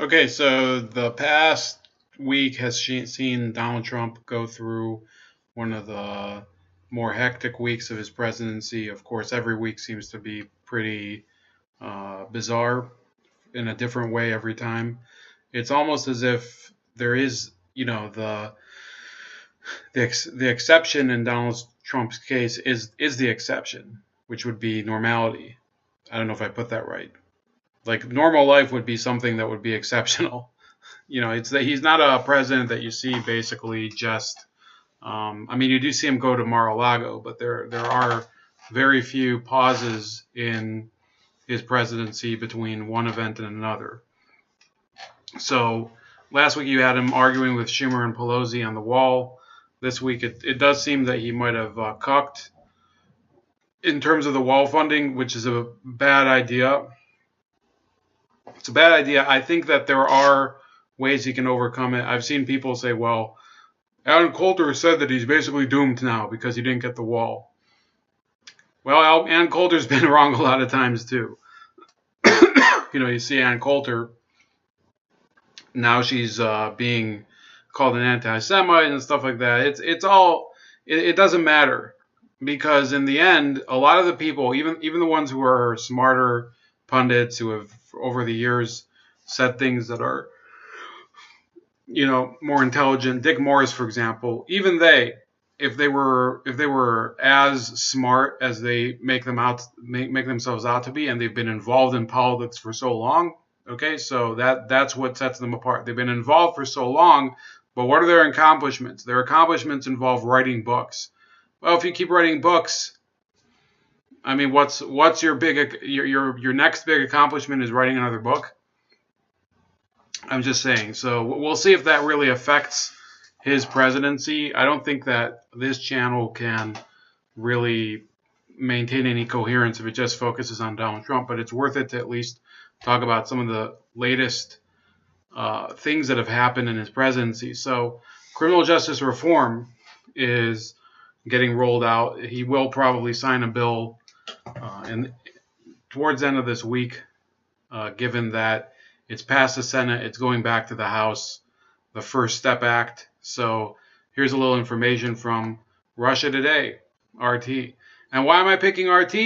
Okay, so the past week has seen Donald Trump go through one of the more hectic weeks of his presidency. Of course, every week seems to be pretty bizarre in a different way every time. It's almost as if there is, the exception in Donald Trump's case is the exception, which would be normality. I don't know if I put that right. Like normal life would be something that would be exceptional. It's that he's not a president that you see basically just. I mean, you do see him go to Mar-a-Lago, but there are very few pauses in his presidency between one event and another. So last week you had him arguing with Schumer and Pelosi on the wall. This week it does seem that he might have cucked in terms of the wall funding, which is a bad idea. It's a bad idea. I think that there are ways he can overcome it. I've seen people say, well, Alan Coulter said that he's basically doomed now because he didn't get the wall. Well, Ann Coulter's been wrong a lot of times too. You see Ann Coulter, now she's being called an anti-Semite and stuff like that. It doesn't matter, because in the end, a lot of the people, even the ones who are smarter pundits who have over the years said things that are, more intelligent. Dick Morris, for example, even they, if they were as smart as they make themselves out to be, and they've been involved in politics for so long, okay, so that's what sets them apart. They've been involved for so long, but what are their accomplishments? Their accomplishments involve writing books. Well, if you keep writing books, I mean, what's your next big accomplishment is writing another book? I'm just saying. So we'll see if that really affects his presidency. I don't think that this channel can really maintain any coherence if it just focuses on Donald Trump, but it's worth it to at least talk about some of the latest things that have happened in his presidency. So criminal justice reform is getting rolled out. He will probably sign a bill towards the end of this week, given that it's passed the Senate, it's going back to the House, the First Step Act. So here's a little information from Russia Today, RT. And why am I picking RT?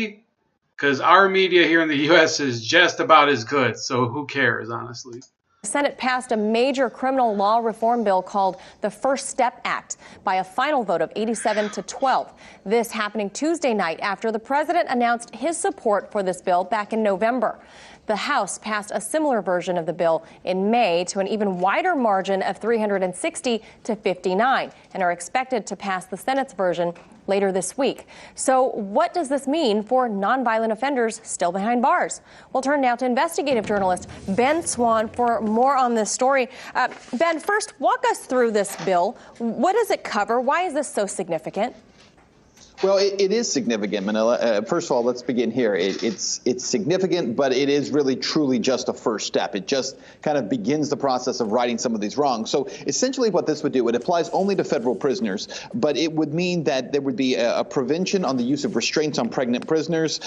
Because our media here in the U.S. is just about as good. So who cares, honestly? The Senate passed a major criminal law reform bill called the First Step Act by a final vote of 87-12. This happening Tuesday night after the president announced his support for this bill back in November. The House passed a similar version of the bill in May to an even wider margin of 360-59 and are expected to pass the Senate's version later this week. So what does this mean for nonviolent offenders still behind bars? We'll turn now to investigative journalist Ben Swann for more on this story. Ben, first, walk us through this bill. What does it cover? Why is this so significant? Well, it is significant, Manila. First of all, let's begin here. It's significant, but it is really truly just a first step. It just kind of begins the process of righting some of these wrongs. So essentially what this would do, it applies only to federal prisoners, but it would mean that there would be a prevention on the use of restraints on pregnant prisoners.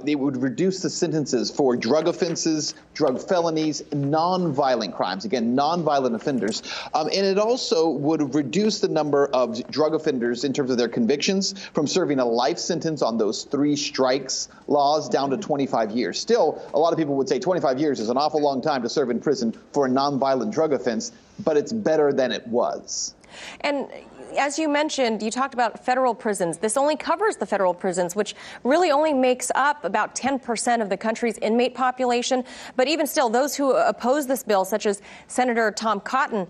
It would reduce the sentences for drug offenses, drug felonies, nonviolent crimes, again, nonviolent offenders. And it also would reduce the number of drug offenders in terms of their convictions from serving a life sentence on those 3 strikes laws down to 25 years. Still, a lot of people would say 25 years is an awful long time to serve in prison for a nonviolent drug offense, but it's better than it was. And as you mentioned, you talked about federal prisons. This only covers the federal prisons, which really only makes up about 10% of the country's inmate population. But even still, those who oppose this bill, such as Senator Tom Cotton,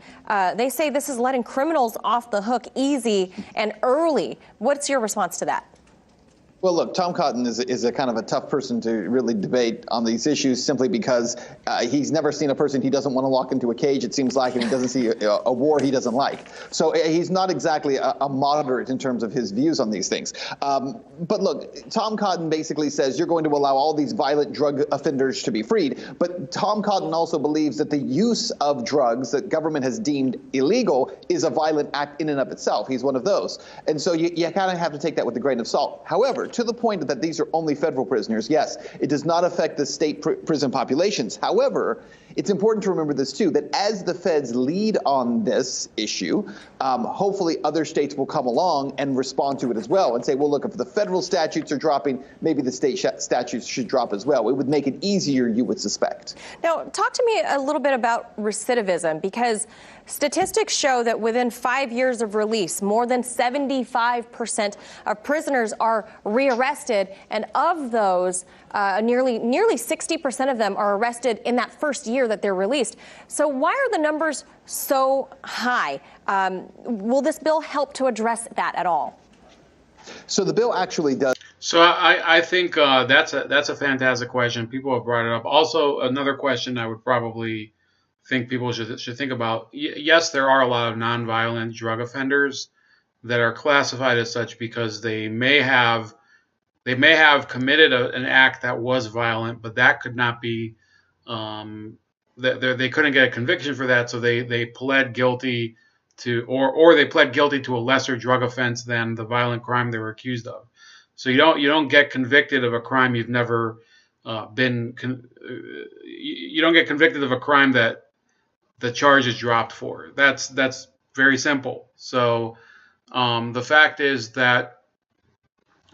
they say this is letting criminals off the hook easy and early. What's your response to that? Well, look, Tom Cotton is a kind of a tough person to really debate on these issues simply because he's never seen a person he doesn't want to lock into a cage, it seems like, and he doesn't see a war he doesn't like. So he's not exactly a moderate in terms of his views on these things. But look, Tom Cotton basically says you're going to allow all these violent drug offenders to be freed. But Tom Cotton also believes that the use of drugs that government has deemed illegal is a violent act in and of itself. He's one of those. And so you kind of have to take that with a grain of salt. However, to the point that these are only federal prisoners, yes, it does not affect the state prison populations. However, It's important to remember this, too, that as the feds lead on this issue, hopefully other states will come along and respond to it as well and say, well, look, if the federal statutes are dropping, maybe the state statutes should drop as well. It would make it easier, you would suspect. Now, talk to me a little bit about recidivism, because statistics show that within 5 years of release, more than 75% of prisoners are rearrested, and of those, nearly 60% of them are arrested in that first year that they're released. So why are the numbers so high? Will this bill help to address that at all? So the bill actually does. So I think that's a fantastic question. People have brought it up. Also, another question I would probably think people should think about. Yes, there are a lot of nonviolent drug offenders that are classified as such because they may have committed an act that was violent, but that could not be they couldn't get a conviction for that, so they pled guilty to or they pled guilty to a lesser drug offense than the violent crime they were accused of. So you don't get convicted of a crime you've never you don't get convicted of a crime that the charge is dropped for. That's very simple. So the fact is that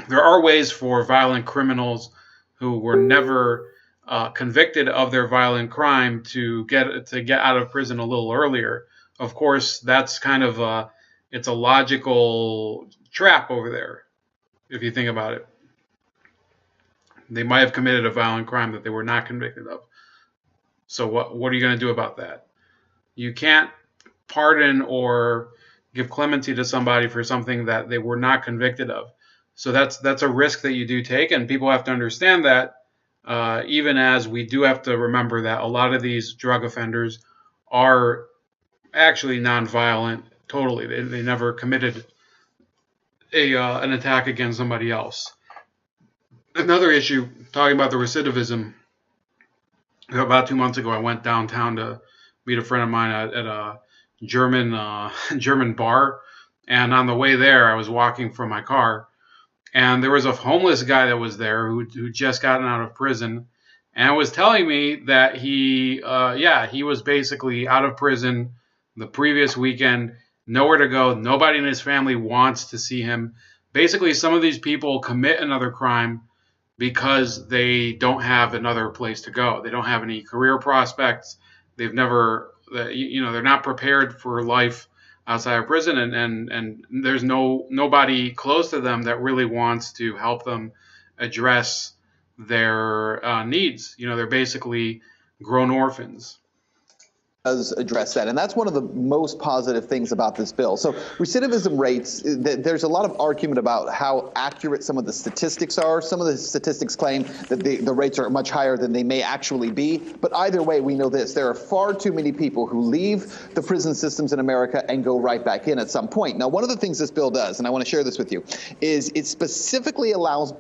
there are ways for violent criminals who were never convicted of their violent crime to get out of prison a little earlier. Of course, that's kind of it's a logical trap over there, if you think about it. They might have committed a violent crime that they were not convicted of. So what are you going to do about that? You can't pardon or give clemency to somebody for something that they were not convicted of. So that's a risk that you do take, and people have to understand that, even as we do have to remember that a lot of these drug offenders are actually nonviolent totally. They never committed an attack against somebody else. Another issue, talking about the recidivism, about 2 months ago I went downtown to meet a friend of mine at a German bar, and on the way there I was walking from my car, and there was a homeless guy that was there who just gotten out of prison, and was telling me that he was basically out of prison the previous weekend, nowhere to go, nobody in his family wants to see him. Basically, some of these people commit another crime because they don't have another place to go. They don't have any career prospects. They've never, they're not prepared for life outside of prison, and there's nobody close to them that really wants to help them address their needs. They're basically grown orphans. Does address that, and that's one of the most positive things about this bill. So recidivism rates, there's a lot of argument about how accurate some of the statistics are. Some of the statistics claim that the rates are much higher than they may actually be, but either way, we know this: there are far too many people who leave the prison systems in America and go right back in at some point. Now, one of the things this bill does, and I want to share this with you, is it specifically allows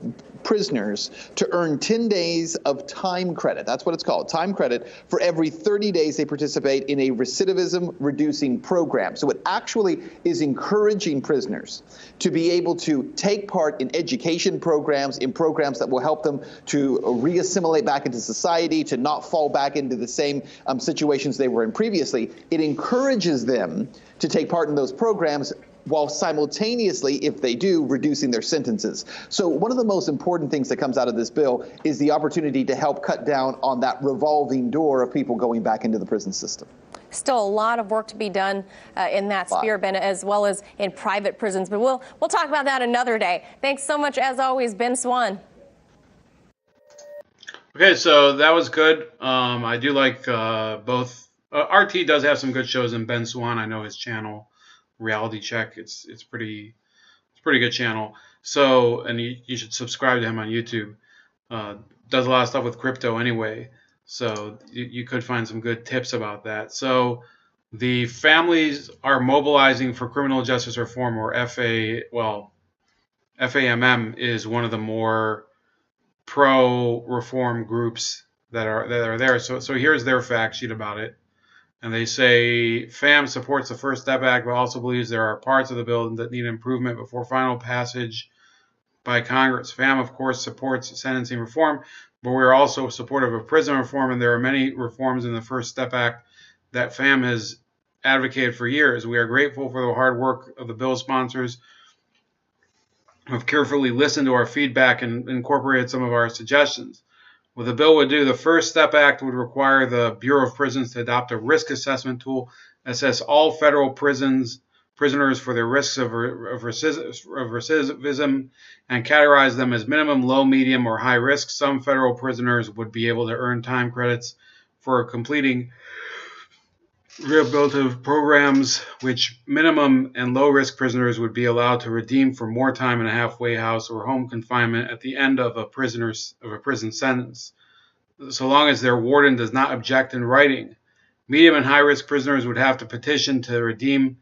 prisoners to earn 10 days of time credit. That's what it's called, time credit, for every 30 days they participate in a recidivism reducing program. So it actually is encouraging prisoners to be able to take part in education programs, in programs that will help them to reassimilate back into society, to not fall back into the same situations they were in previously. It encourages them to take part in those programs, while simultaneously, if they do, reducing their sentences. So one of the most important things that comes out of this bill is the opportunity to help cut down on that revolving door of people going back into the prison system. Still a lot of work to be done in that sphere, Ben, as well as in private prisons. But we'll talk about that another day. Thanks so much, as always, Ben Swann. Okay, so that was good. I do like both. RT does have some good shows, and Ben Swann, I know his channel, Reality Check. It's pretty good channel. So, and you should subscribe to him on YouTube. Does a lot of stuff with crypto anyway. So you could find some good tips about that. So the families are mobilizing for criminal justice reform, or FAMM is one of the more pro-reform groups that are there. So here's their fact sheet about it. And they say FAM supports the First Step Act, but also believes there are parts of the bill that need improvement before final passage. by Congress. FAM, of course, supports sentencing reform, but we're also supportive of prison reform, and there are many reforms in the First Step Act that FAM has advocated for years. We are grateful for the hard work of the bill sponsors who have carefully listened to our feedback and incorporated some of our suggestions. What the bill would do, the First Step Act would require the Bureau of Prisons to adopt a risk assessment tool, assess all federal prisoners for their risks of recidivism, and categorize them as minimum, low, medium, or high risk. Some federal prisoners would be able to earn time credits for completing rehabilitative programs, which minimum and low risk prisoners would be allowed to redeem for more time in a halfway house or home confinement at the end of a prison sentence, so long as their warden does not object in writing. Medium and high risk prisoners would have to petition to redeem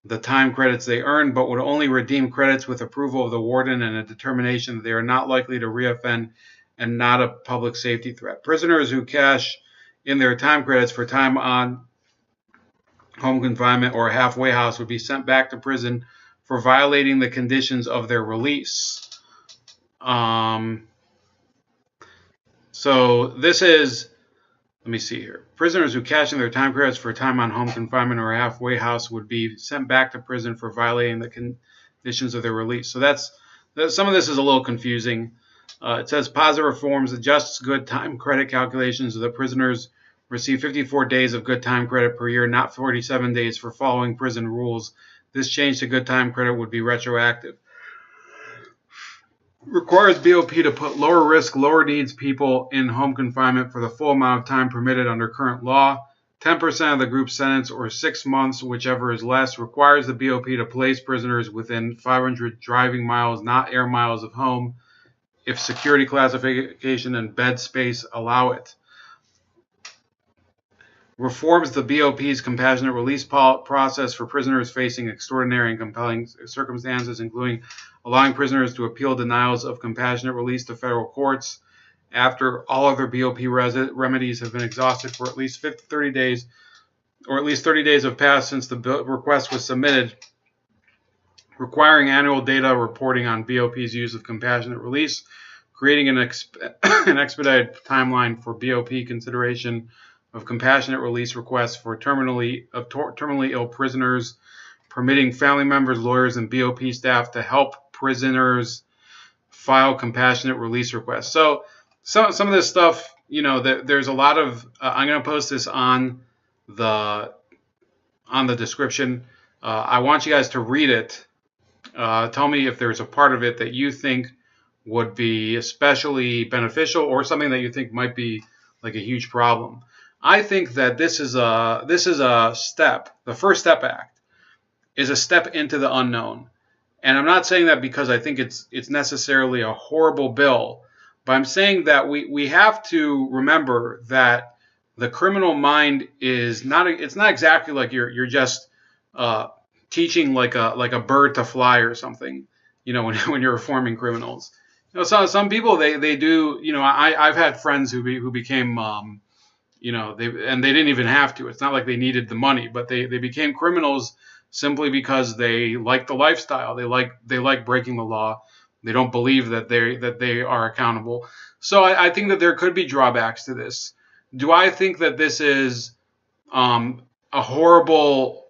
the time credits they earn, but would only redeem credits with approval of the warden and a determination that they are not likely to reoffend and not a public safety threat. Prisoners who cash in their time credits for time on home confinement or a halfway house would be sent back to prison for violating the conditions of their release. So this is, let me see here. Prisoners who cash in their time credits for time on home confinement or a halfway house would be sent back to prison for violating the conditions of their release. So some of this is a little confusing. It says positive reforms adjusts good time credit calculations so that prisoners receive 54 days of good time credit per year, not 47 days for following prison rules. This change to good time credit would be retroactive. Requires BOP to put lower risk, lower needs people in home confinement for the full amount of time permitted under current law. 10% of the group sentence or 6 months, whichever is less. Requires the BOP to place prisoners within 500 driving miles, not air miles of home, if security classification and bed space allow it. Reforms the BOP's compassionate release process for prisoners facing extraordinary and compelling circumstances, including allowing prisoners to appeal denials of compassionate release to federal courts after all other BOP remedies have been exhausted for at least 30 days, or at least 30 days have passed since the request was submitted, requiring annual data reporting on BOP's use of compassionate release, creating an expedited timeline for BOP consideration of compassionate release requests for terminally ill prisoners, permitting family members, lawyers, and BOP staff to help prisoners file compassionate release requests. So some of this stuff, there's a lot of. I'm going to post this on the description. I want you guys to read it. Tell me if there's a part of it that you think would be especially beneficial, or something that you think might be like a huge problem. I think that this is a step. The First Step Act is a step into the unknown. And I'm not saying that because I think it's necessarily a horrible bill, but I'm saying that we have to remember that the criminal mind is not exactly like you're just teaching like a bird to fly or something, when you're reforming criminals. Some people they do, I've had friends who became they didn't even have to. It's not like they needed the money, but they became criminals simply because they like the lifestyle. They like breaking the law. They don't believe that they are accountable. So I think that there could be drawbacks to this. Do I think that this is a horrible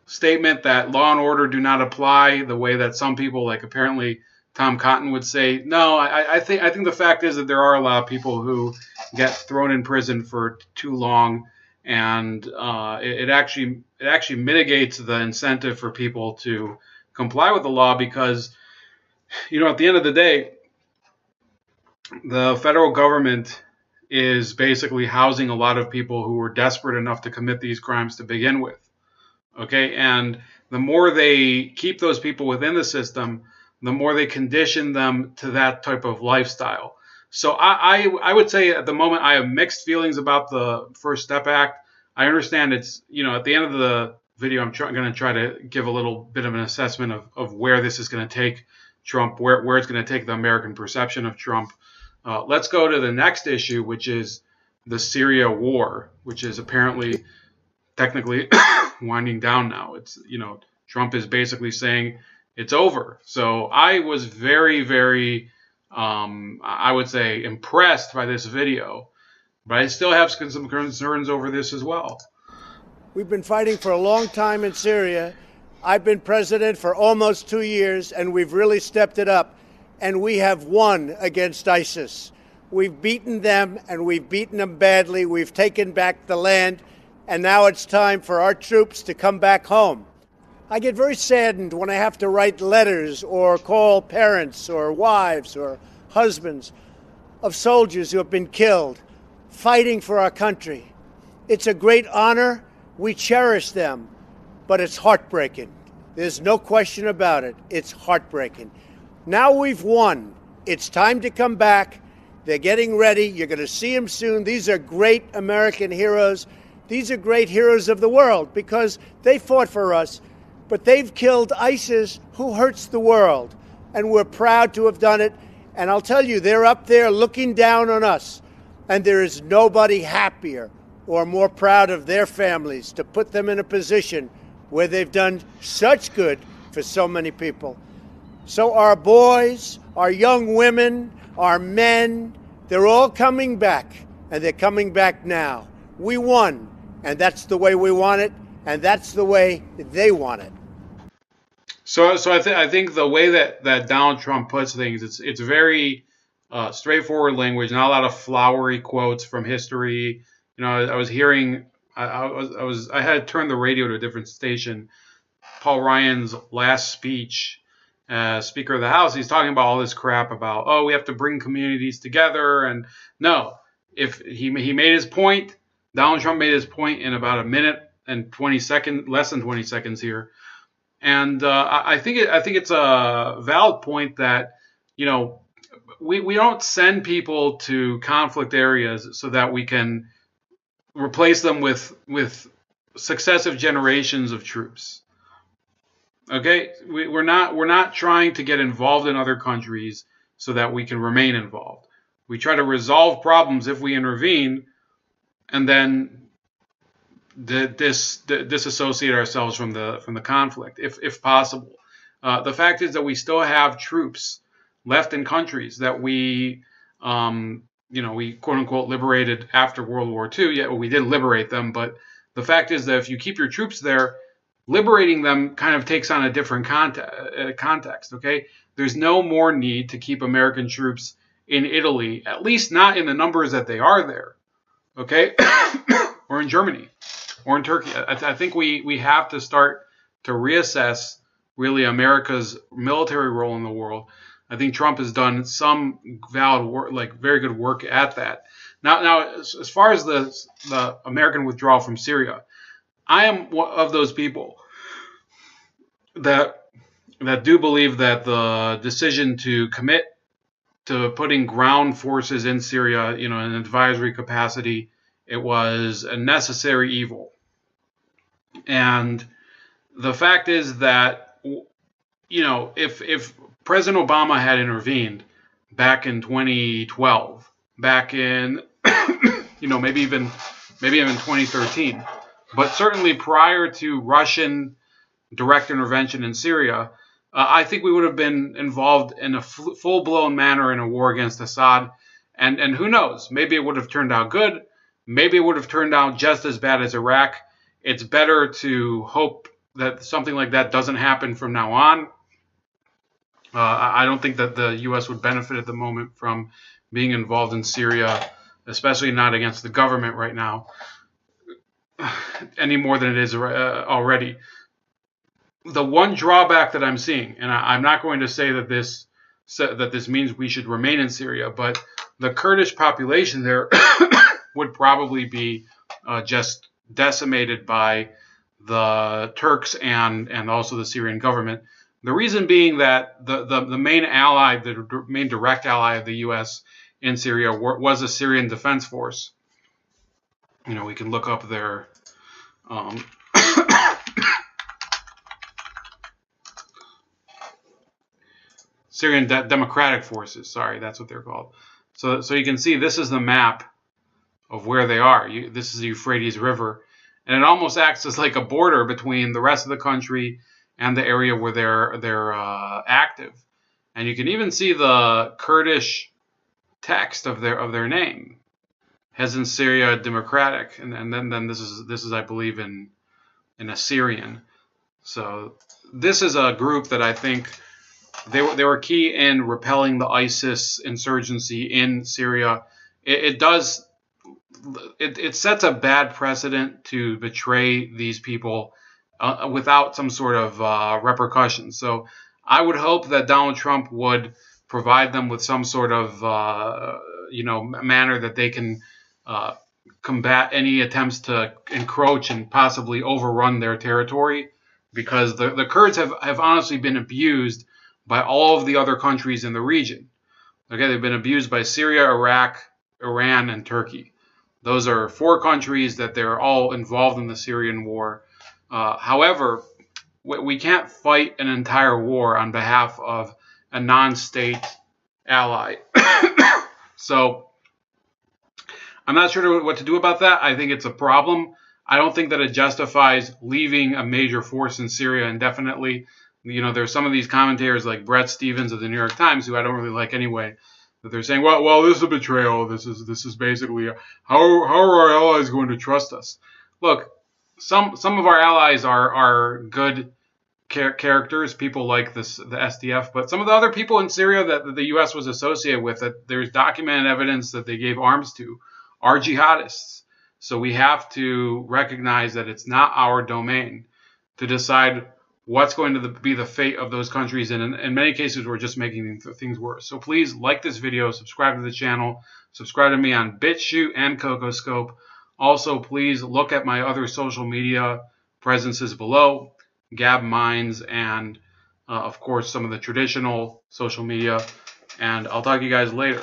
statement that law and order do not apply the way that some people, like apparently Tom Cotton, would say? No, I think the fact is that there are a lot of people who get thrown in prison for too long, and it actually mitigates the incentive for people to comply with the law, because at the end of the day, the federal government is basically housing a lot of people who were desperate enough to commit these crimes to begin with. Okay, and the more they keep those people within the system, the more they condition them to that type of lifestyle. So I would say at the moment I have mixed feelings about the First Step Act. I understand it's, at the end of the video, I'm going to try to give a little bit of an assessment of where this is going to take Trump, where it's going to take the American perception of Trump. Let's go to the next issue, which is the Syria war, which is apparently technically winding down now. It's, Trump is basically saying it's over. So I was very, very, I would say, impressed by this video, but I still have some concerns over this as well. We've been fighting for a long time in Syria. I've been president for almost 2 years, and we've really stepped it up. And we have won against ISIS. We've beaten them, and we've beaten them badly. We've taken back the land, and now it's time for our troops to come back home. I get very saddened when I have to write letters or call parents or wives or husbands of soldiers who have been killed fighting for our country. It's a great honor. We cherish them, but it's heartbreaking. There's no question about it. It's heartbreaking. Now we've won. It's time to come back. They're getting ready. You're going to see them soon. These are great American heroes. These are great heroes of the world because they fought for us, but they've killed ISIS, who hurts the world. And we're proud to have done it. And I'll tell you, they're up there looking down on us. And there is nobody happier or more proud of their families to put them in a position where they've done such good for so many people. So our boys, our young women, our men, they're all coming back, and they're coming back now. We won, and that's the way we want it, and that's the way they want it. So I think the way that Donald Trump puts things, it's very straightforward language, not a lot of flowery quotes from history. You know, I was hearing, I had turned the radio to a different station. Paul Ryan's last speech, Speaker of the House, he's talking about all this crap about, oh, we have to bring communities together. And no, if he made his point, Donald Trump made his point in about a minute and 20 seconds, less than 20 seconds here. And I think it's a valid point that, you know, we don't send people to conflict areas so that we can replace them with successive generations of troops. Okay, we're not trying to get involved in other countries so that we can remain involved. We try to resolve problems if we intervene, and then disassociate ourselves from the conflict if possible. The fact is that we still have troops left in countries that we we quote unquote liberated after World War II. Yeah, well, we didn't liberate them, but the fact is that if you keep your troops there, liberating them kind of takes on a different context, okay? There's no more need to keep American troops in Italy, at least not in the numbers that they are there, okay? Or in Germany, or in Turkey. I think we have to start to reassess really America's military role in the world. I think Trump has done some valid work, like very good work at that. Now, as far as the American withdrawal from Syria, I am one of those people that do believe that the decision to commit to putting ground forces in Syria, in an advisory capacity, it was a necessary evil. And the fact is that, if President Obama had intervened back in 2012, back in, maybe even 2013, but certainly prior to Russian direct intervention in Syria, I think we would have been involved in a full-blown manner in a war against Assad. And who knows? Maybe it would have turned out good. Maybe it would have turned out just as bad as Iraq. It's better to hope that something like that doesn't happen from now on. I don't think that the U.S. would benefit at the moment from being involved in Syria, especially not against the government right now, any more than it is already. The one drawback that I'm seeing, and I'm not going to say that this means we should remain in Syria, but the Kurdish population there would probably be just decimated by the Turks and also the Syrian government. The reason being that the main ally, the main direct ally of the U.S. in Syria was the Syrian Defense Force. We can look up their Syrian Democratic Forces. Sorry, that's what they're called. So you can see this is the map of where they are. This is the Euphrates River, and it almost acts as like a border between the rest of the country and the area where they're active. And you can even see the Kurdish text of their name. Hezbollah Syria Democratic, and then this is I believe in Assyrian. So this is a group that I think they were key in repelling the ISIS insurgency in Syria. It sets a bad precedent to betray these people without some sort of repercussions. So I would hope that Donald Trump would provide them with some sort of manner that they can combat any attempts to encroach and possibly overrun their territory, because the Kurds have honestly been abused by all of the other countries in the region. Okay, they've been abused by Syria, Iraq, Iran, and Turkey. Those are 4 countries that they're all involved in the Syrian war. However, we can't fight an entire war on behalf of a non-state ally. So I'm not sure what to do about that. I think it's a problem. I don't think that it justifies leaving a major force in Syria indefinitely. There's some of these commentators like Brett Stevens of the New York Times, who I don't really like anyway, that they're saying, well, this is a betrayal. This is basically how are our allies going to trust us? Look, some of our allies are good characters, people like the SDF, but some of the other people in Syria that the U.S. was associated with, that there's documented evidence that they gave arms to, are jihadists. So we have to recognize that it's not our domain to decide what's going to be the fate of those countries, and in many cases we're just making things worse. So please like this video, subscribe to the channel, subscribe to me on BitChute and CocoScope. Also, please look at my other social media presences below, Gab Minds, and of course some of the traditional social media, and I'll talk to you guys later.